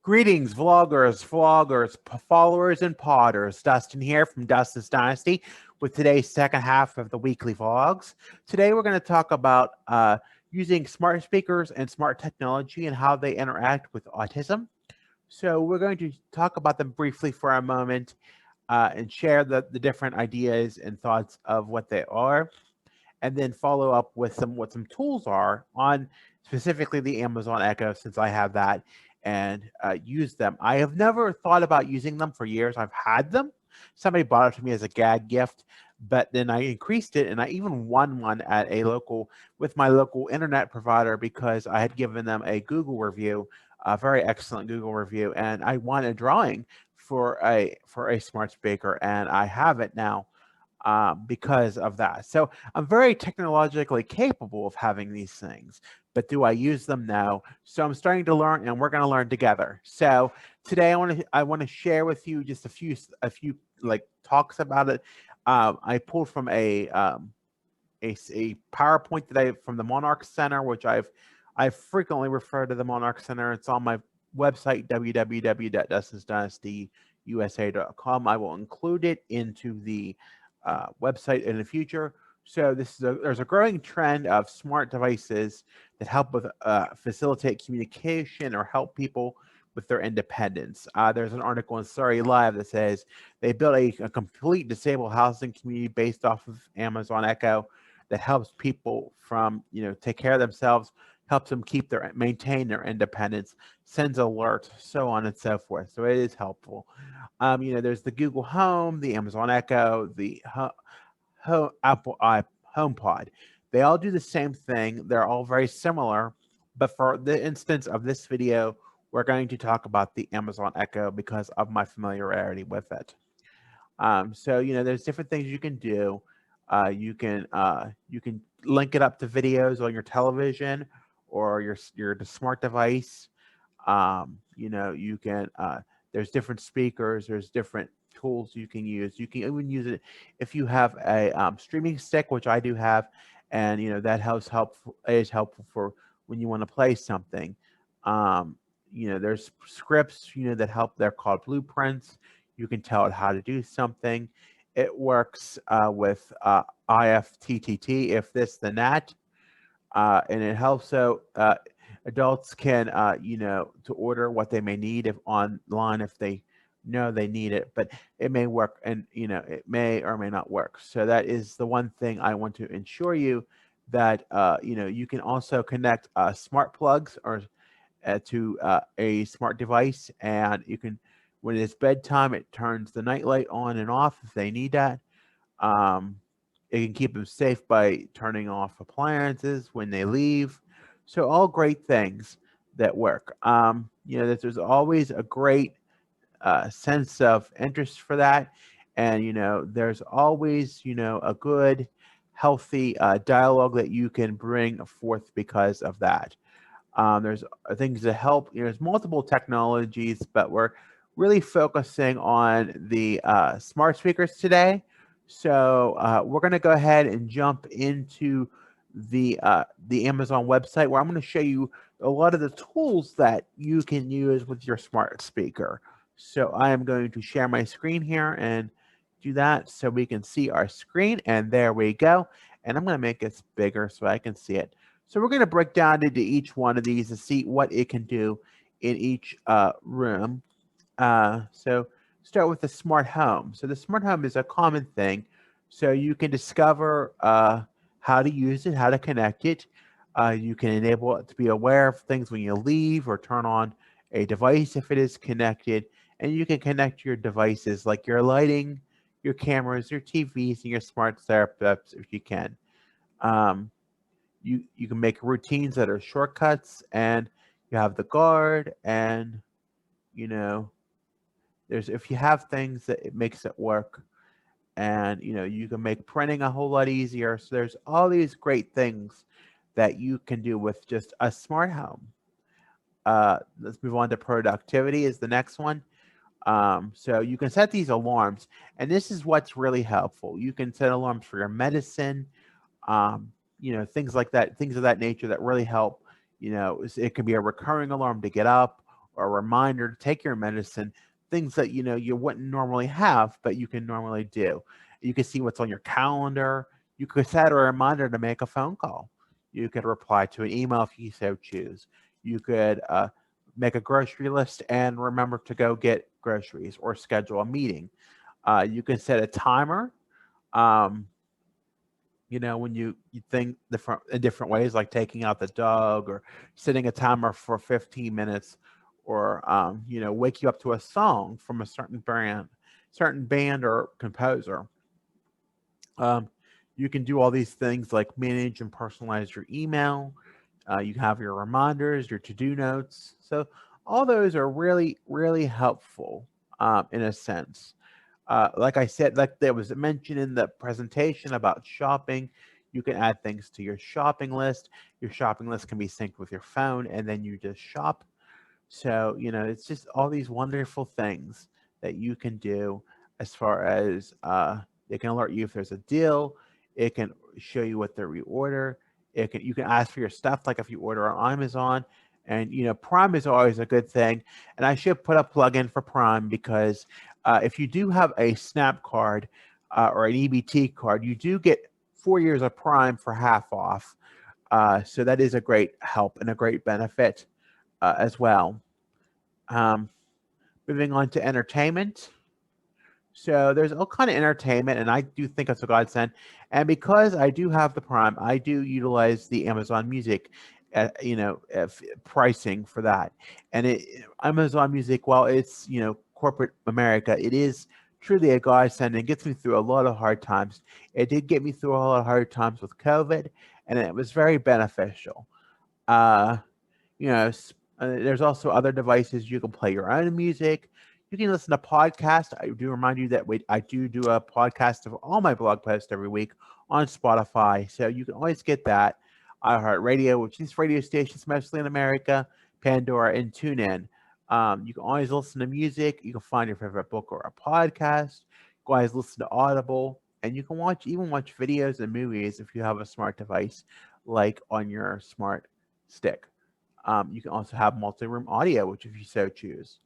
Greetings, vloggers, followers, and podders. Dustin here from Dustin's Dynasty with today's second half of the weekly vlogs. Today we're going to talk about using smart speakers and smart technology and how they interact with autism. So we're going to talk about them briefly for a moment and share the different ideas and thoughts of what they are, and then follow up with what some tools are on specifically the Amazon Echo, since I have that and use them. I have never thought about using them for years. I've had them. Somebody bought it to me as a gag gift, but then I increased it, and I even won one at with my local internet provider because I had given them a Google review, a very excellent Google review, and I won a drawing for a smart speaker, and I have it now because of that. So I'm very technologically capable of having these things, but do I use them now? So I'm starting to learn, and we're going to learn together. So today I want to share with you just a few like talks about it. I pulled from a PowerPoint that from the Monarch Center, which I frequently refer to the Monarch Center. It's on my website, www.dustinsdynastyusa.com. I will include it into the website in the future. So there's a growing trend of smart devices that help with facilitate communication or help people with their independence. There's an article in Surrey Live that says they built a complete disabled housing community based off of Amazon Echo that helps people from take care of themselves, helps them maintain their independence, sends alerts, so on and so forth. So it is helpful. There's the Google Home, the Amazon Echo, the Apple HomePod. They all do the same thing. They're all very similar, but for the instance of this video, we're going to talk about the Amazon Echo because of my familiarity with it. So there's different things you can do. You can link it up to videos on your television or your smart device. You can there's different speakers. There's different tools you can use. You can even use it if you have a streaming stick, which I do have, and that is helpful for when you want to play something. There's scripts that help. They're called blueprints. You can tell it how to do something. It works with IFTTT, if this then that, and it helps so adults can to order what they may need if online if they know they need it, but it may work, and it may or may not work. So that is the one thing I want to ensure you that you can also connect smart plugs or to a smart device, and you can, when it's bedtime, it turns the nightlight on and off if they need that. It can keep them safe by turning off appliances when they leave. So all great things that work. That there's always a great sense of interest for that, and there's always a good, healthy dialogue that you can bring forth because of that. There's things that help. There's multiple technologies, but we're really focusing on the smart speakers today. So we're going to go ahead and jump into the Amazon website, where I'm going to show you a lot of the tools that you can use with your smart speaker. So I am going to share my screen here and do that so we can see our screen. And there we go. And I'm going to make this bigger so I can see it. So we're going to break down into each one of these to see what it can do in each room. So start with the smart home. So the smart home is a common thing. So you can discover how to use it, how to connect it. You can enable it to be aware of things when you leave or turn on a device if it is connected. And you can connect your devices like your lighting, your cameras, your TVs, and your smart setups if you can. You can make routines that are shortcuts, and you have the guard, and there's, if you have things that it makes it work, and you can make printing a whole lot easier. So there's all these great things that you can do with just a smart home. Let's move on to productivity is the next one. So you can set these alarms, and this is what's really helpful. You can set alarms for your medicine, things like that, things of that nature that really help. It can be a recurring alarm to get up, or a reminder to take your medicine, things that you wouldn't normally have, but you can normally do. You can see what's on your calendar. You could set a reminder to make a phone call. You could reply to an email if you so choose. You could make a grocery list and remember to go get groceries or schedule a meeting. You can set a timer. Um, when you think different in different ways, like taking out the dog or setting a timer for 15 minutes, or wake you up to a song from a certain band or composer. Um, you can do all these things like manage and personalize your email. You have your reminders, your to-do notes. So all those are really, really helpful in a sense. Like I said, like there was mentioned in the presentation about shopping, you can add things to your shopping list. Your shopping list can be synced with your phone, and then you just shop. So, it's just all these wonderful things that you can do as far as it can alert you if there's a deal. It can show you what the reorder. You can ask for your stuff, like if you order on Amazon. And Prime is always a good thing. And I should put a plug in for Prime because if you do have a Snap card or an EBT card, you do get 4 years of Prime for half off. So that is a great help and a great benefit as well. Um, Moving on to entertainment. So there's all kind of entertainment, and I do think it's a godsend. And because I do have the Prime, I do utilize the Amazon Music, pricing for that. And Amazon Music, while it's corporate America, it is truly a godsend and gets me through a lot of hard times. It did get me through a lot of hard times with COVID, and it was very beneficial. Uh, there's also other devices you can play your own music. You can listen to podcasts. I do remind you that I do a podcast of all my blog posts every week on Spotify, so you can always get that. iHeartRadio, which is radio stations mostly in America, Pandora, and TuneIn. You can always listen to music. You can find your favorite book or a podcast. You can always listen to Audible, and you can even watch videos and movies if you have a smart device, like on your smart stick. You can also have multi-room audio, which if you so choose.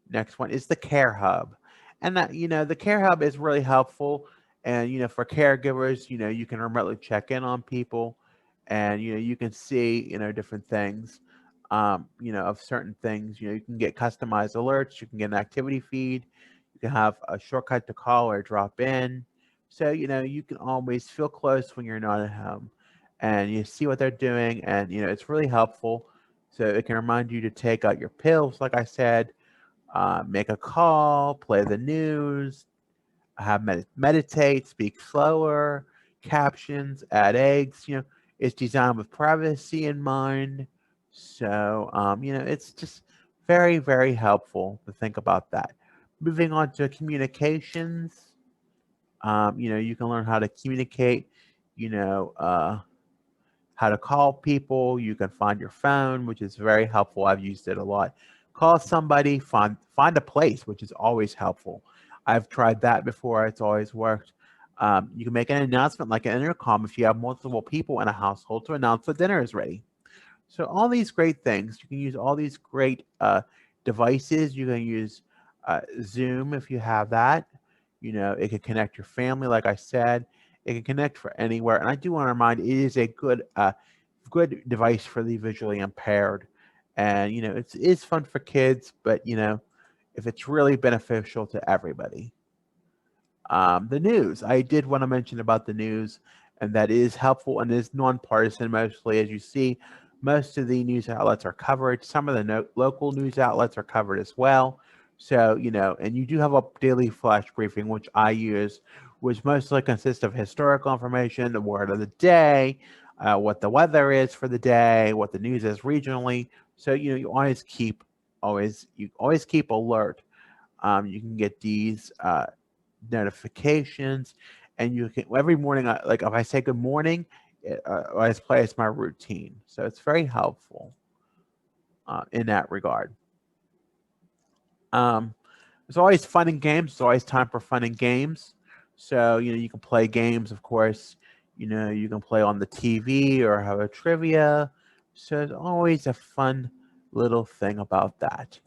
Next one is the Care Hub. And the Care Hub is really helpful. And, for caregivers, you can remotely check in on people and, you can see, different things, of certain things. You can get customized alerts. You can get an activity feed. You can have a shortcut to call or drop in. So, you can always feel close when you're not at home and you see what they're doing. And, it's really helpful. So it can remind you to take out your pills, like I said, make a call, play the news, meditate, speak slower, captions, add eggs. It's designed with privacy in mind. So, it's just very, very helpful to think about that. Moving on to communications, you can learn how to communicate, you know, uh, how to call people. You can find your phone, which is very helpful. I've used it a lot. Call somebody, find a place, which is always helpful. I've tried that before. It's always worked. You can make an announcement like an intercom if you have multiple people in a household to announce the dinner is ready. So all these great things. You can use all these great devices. You can use Zoom if you have that. It can connect your family, like I said. It can connect for anywhere. And I do want to remind, it is a good device for the visually impaired. And it's fun for kids, but if it's really beneficial to everybody. The news. I did want to mention about the news, and that is helpful and is nonpartisan mostly. As you see, most of the news outlets are covered. Some of the local news outlets are covered as well. So, and you do have a daily flash briefing, which I use, which mostly consists of historical information, the word of the day, what the weather is for the day, what the news is regionally. So, you always keep alert. You can get these notifications, and you can every morning. Like if I say good morning, I play as my routine, so it's very helpful in that regard. There's always fun and games. There's always time for fun and games. So you can play games, of course. You can play on the TV or have a trivia. So there's always a fun little thing about that.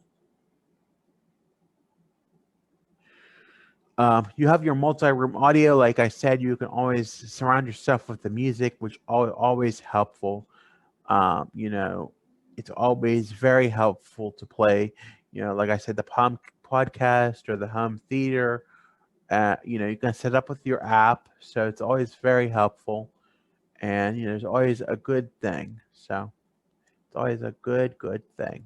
You have your multi-room audio. Like I said, you can always surround yourself with the music, which always helpful. You know, it's always very helpful to play. You know, like I said, the podcast or the home theater. You know, you can set up with your app, so it's always very helpful. And you know, there's always a good thing. So it's always a good thing.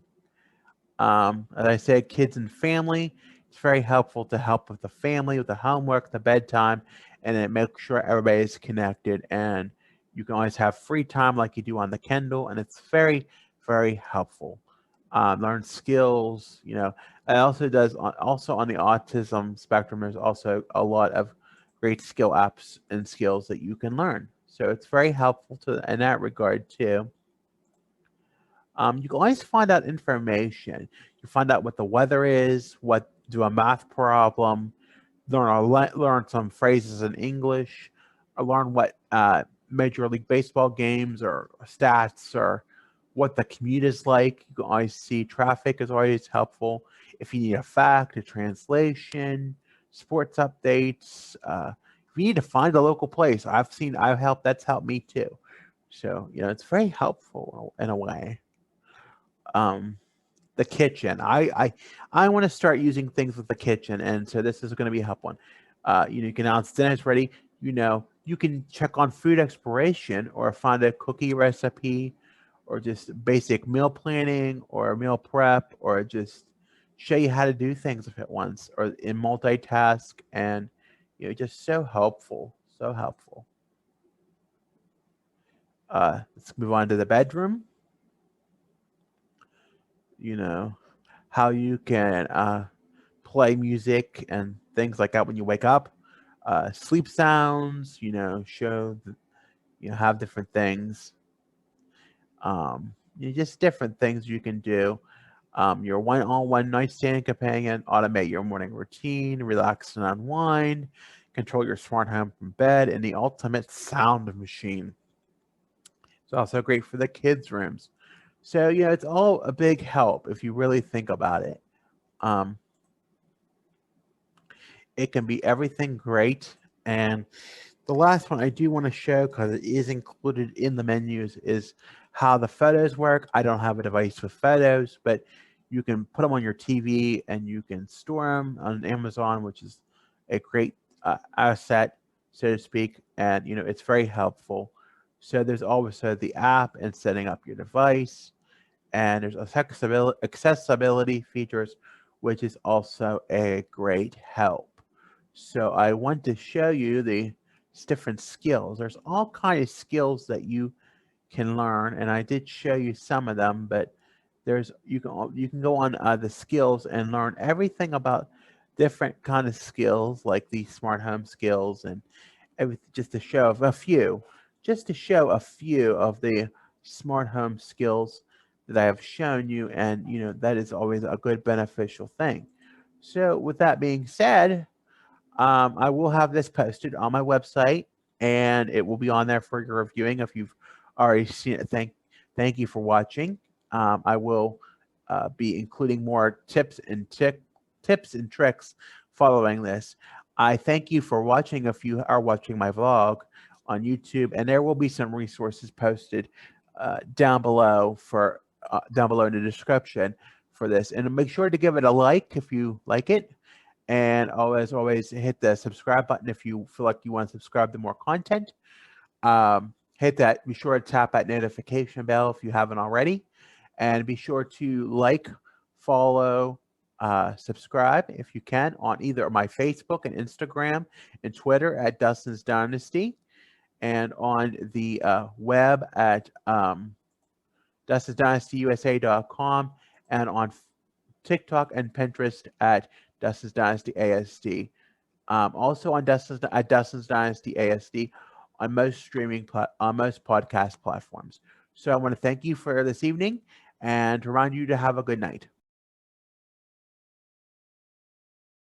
As I said, kids and family. It's very helpful to help with the family, with the homework, the bedtime, and then make sure everybody's connected. And you can always have free time like you do on the Kindle, and it's very helpful. Learn skills. You know, it also does. Also on the autism spectrum, there's also a lot of great skill apps and skills that you can learn. So it's very helpful to in that regard too. You can always find out information. You find out what the weather is, what do a math problem, learn some phrases in English, or learn what Major League Baseball games or stats or what the commute is like. You can always see traffic is always helpful. If you need a fact, a translation, sports updates, if you need to find a local place, I've helped. That's helped me too. So you know, it's very helpful in a way. Um, the kitchen. I want to start using things with the kitchen, and so this is going to be a help one. You know, you can announce dinner's ready. You know, you can check on food exploration or find a cookie recipe, or just basic meal planning or meal prep, or just show you how to do things at once or in multitask, and you know, just so helpful, so helpful. Let's move on to the bedroom. You know, how you can play music and things like that when you wake up. Sleep sounds, you know, you know, have different things. You know, just different things you can do. Your one-on-one nightstand companion, automate your morning routine, relax and unwind, control your smart home from bed, and the ultimate sound machine. It's also great for the kids' rooms. So, you know, it's all a big help if you really think about it. Um, it can be everything great. And the last one I do want to show, because it is included in the menus, is how the photos work. I don't have a device with photos, but you can put them on your TV and you can store them on Amazon, which is a great asset, so to speak. And, you know, it's very helpful. So there's also the app and setting up your device, and there's accessibility features, which is also a great help. So I want to show you the different skills. There's all kinds of skills that you can learn, and I did show you some of them, but you can go on the skills and learn everything about different kind of skills like the smart home skills and everything, just to show a few of the smart home skills that I have shown you, and you know that is always a good beneficial thing. So with that being said, I will have this posted on my website, and it will be on there for your reviewing if you've already seen it. Thank you for watching. I will be including more tips and tricks following this. I thank you for watching if you are watching my vlog on YouTube, and there will be some resources posted down below in the description for this. And make sure to give it a like if you like it, and always hit the subscribe button if you feel like you want to subscribe to more content. Hit that. Be sure to tap that notification bell if you haven't already, and be sure to like, follow, subscribe if you can on either my Facebook and Instagram and Twitter at Dustin's Dynasty, and on the web at DustinsDynastyUSA.com, and on TikTok and Pinterest at Dustin's Dynasty ASD. Also on Dustin's Dynasty ASD on on most podcast platforms. So I want to thank you for this evening and to remind you to have a good night.